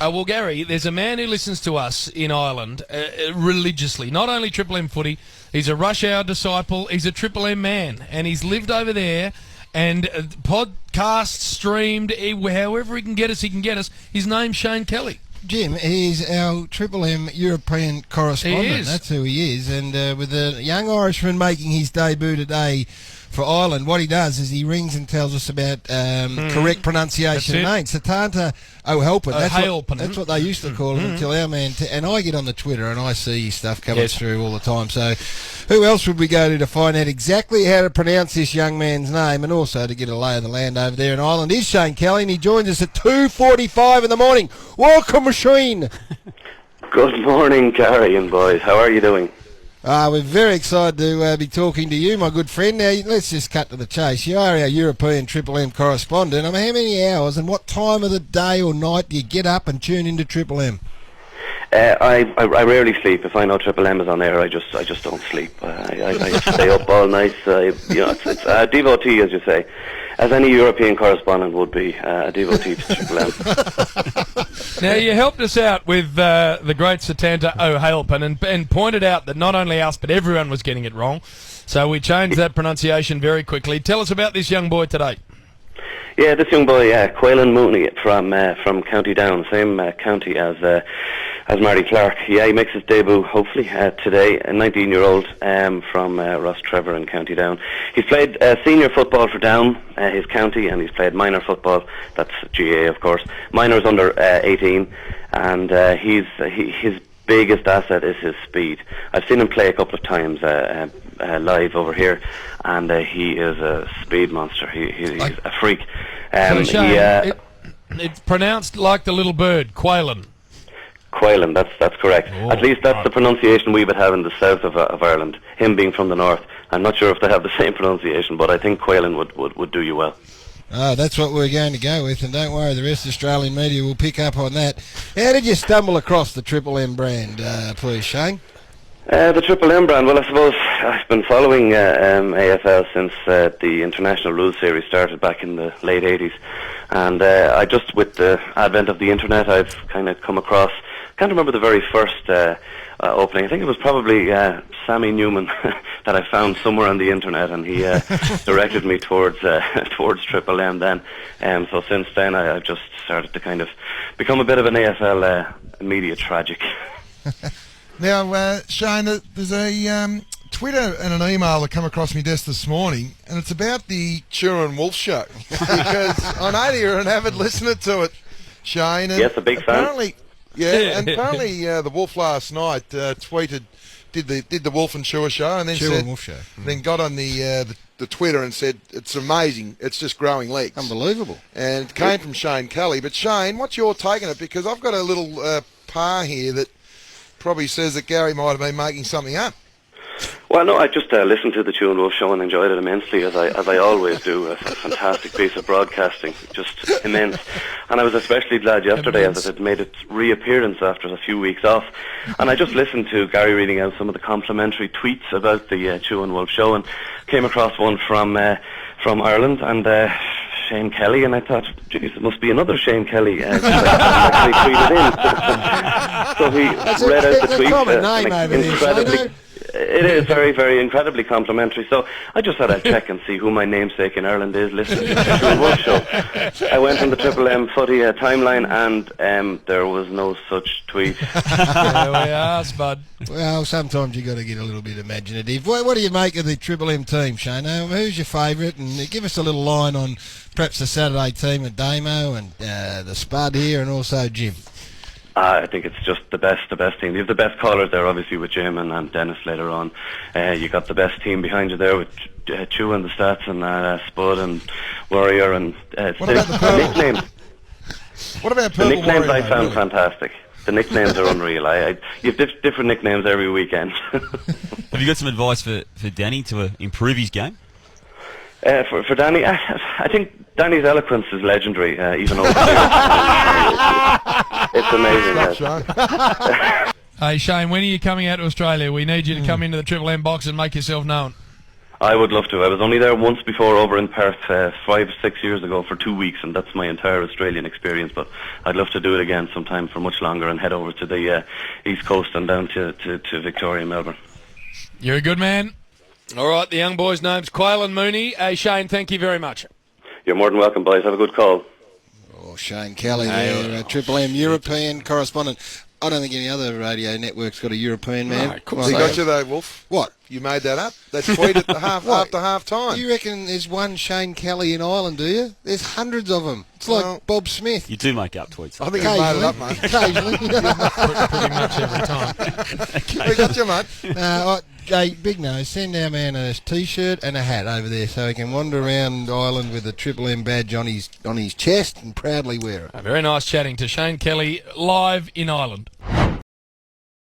Well, Garry, there's a man who listens to us in Ireland religiously. Not only Triple M footy, he's a rush hour disciple, he's a Triple M man, and he's lived over there and podcasts streamed, however he can get us, His name's Shane Kelly. Jim, he's our Triple M European correspondent. He is. That's who he is. And with the young Irishman making his debut today for Ireland, what he does is he rings and tells us about correct pronunciation of names. Satanta O'Helpin. That's what they used to call him until our man... and I get on the Twitter and I see stuff coming through all the time. So who else would we go to find out exactly how to pronounce this young man's name and also to get a lay of the land over there in Ireland is Shane Kelly, and he joins us at 2:45 in the morning. Welcome, Machine. Good morning, Garry and boys. How are you doing? We're very excited to be talking to you, my good friend. Now, let's just cut to the chase. You are our European Triple M correspondent. I mean, how many hours and what time of the day or night do you get up and tune into Triple M? I rarely sleep. If I know Triple M is on air, I just don't sleep. I stay up all night. It's a devotee, as you say, as any European correspondent would be, a devotee to Triple M. Now, you helped us out with the great Satanta O'Helpin and pointed out that not only us, but everyone was getting it wrong. So we changed that pronunciation very quickly. Tell us about this young boy today. Yeah, this young boy, Caolan Mooney from County Down, same county as Marty Clark. Yeah, he makes his debut hopefully today. A 19-year-old from Ross Trevor in County Down. He's played senior football for Down, his county, and he's played minor football. That's GA, of course. Minors under 18, and his biggest asset is his speed. I've seen him play a couple of times live over here, and he is a speed monster. He's a freak. It's pronounced like the little bird, Caolan. Caolan, that's correct. Oh, at least that's the pronunciation we would have in the south of Ireland. Him being from the north, I'm not sure if they have the same pronunciation, but I think Caolan would do you well. Oh, that's what we're going to go with, and don't worry, the rest of the Australian media will pick up on that. How did you stumble across the Triple M brand, please, Shane? The Triple M brand, well, I suppose I've been following AFL since the International Rules Series started back in the late 80s, and I just, with the advent of the internet, I've kind of come across, can't remember the very first opening. I think it was probably Sammy Newman that I found somewhere on the internet, and he directed me towards Triple M then. So since then, I've just started to kind of become a bit of an AFL media tragic. Now, Shane, there's a Twitter and an email that come across my desk this morning, and it's about the Chu Wolf Show, because I know you're an avid listener to it, Shane. And yes, a big fan. And apparently the Wolf last night tweeted, did the Wolf and Chu show, and then said, Wolf Show. Then got on the Twitter and said, it's amazing, it's just growing legs. Unbelievable. And it came from Shane Kelly. But Shane, what's your take on it? Because I've got a little par here that probably says that Garry might have been making something up. Well, no, I just listened to the Chu Wolf Show and enjoyed it immensely, as I always do. It's a fantastic piece of broadcasting, just immense. And I was especially glad yesterday as it had made its reappearance after a few weeks off. And I just listened to Garry reading out some of the complimentary tweets about the Chu Wolf Show, and came across one from Ireland, and Shane Kelly, and I thought, geez, it must be another Shane Kelly. Actually tweeted in. So he read out the tweet. Common name over there, it is very, very incredibly complimentary. So I just thought I'd check and see who my namesake in Ireland is listening to the Chu Wolf Show. I went on the Triple M footy timeline, and there was no such tweet. There we are, Spud. Well, sometimes you got to get a little bit imaginative. What do you make of the Triple M team, Shane? Who's your favourite? And give us a little line on perhaps the Saturday team at Damo and the Spud here, and also Jim. I think it's just the best team. You have the best callers there, obviously, with Jim and Dennis later on. You got the best team behind you there with Chu and the Stats and Spud and Warrior and the nicknames. What about Purple the nicknames? Warrior, I found really? Fantastic. The nicknames are unreal. You have different nicknames every weekend. Have you got some advice for Danny to improve his game? For Danny, I think Danny's eloquence is legendary, even over it's amazing. Hey, Shane, when are you coming out to Australia? We need you to come into the Triple M box and make yourself known. I would love to. I was only there once before over in Perth 5, 6 years ago for 2 weeks, and that's my entire Australian experience. But I'd love to do it again sometime for much longer and head over to the East Coast and down to Victoria and Melbourne. You're a good man. All right, the young boy's name's Caolan Mooney. Shane, thank you very much. You're more than welcome, boys. Have a good call. Oh, Shane Kelly there, Triple M European correspondent. I don't think any other radio network's got a European man. No, of course. He got you though, Wolf. What? You made that up? That tweet at the after half time. You reckon there's one Shane Kelly in Ireland, do you? There's hundreds of them. It's like Bob Smith. You do make up tweets. I think you made it up, mate. Occasionally. Pretty much every time. We got you, mate. Hey, Big Nose, send our man a T-shirt and a hat over there so he can wander around Ireland with a Triple M badge on his chest and proudly wear it. Very nice chatting to Shane Kelly live in Ireland.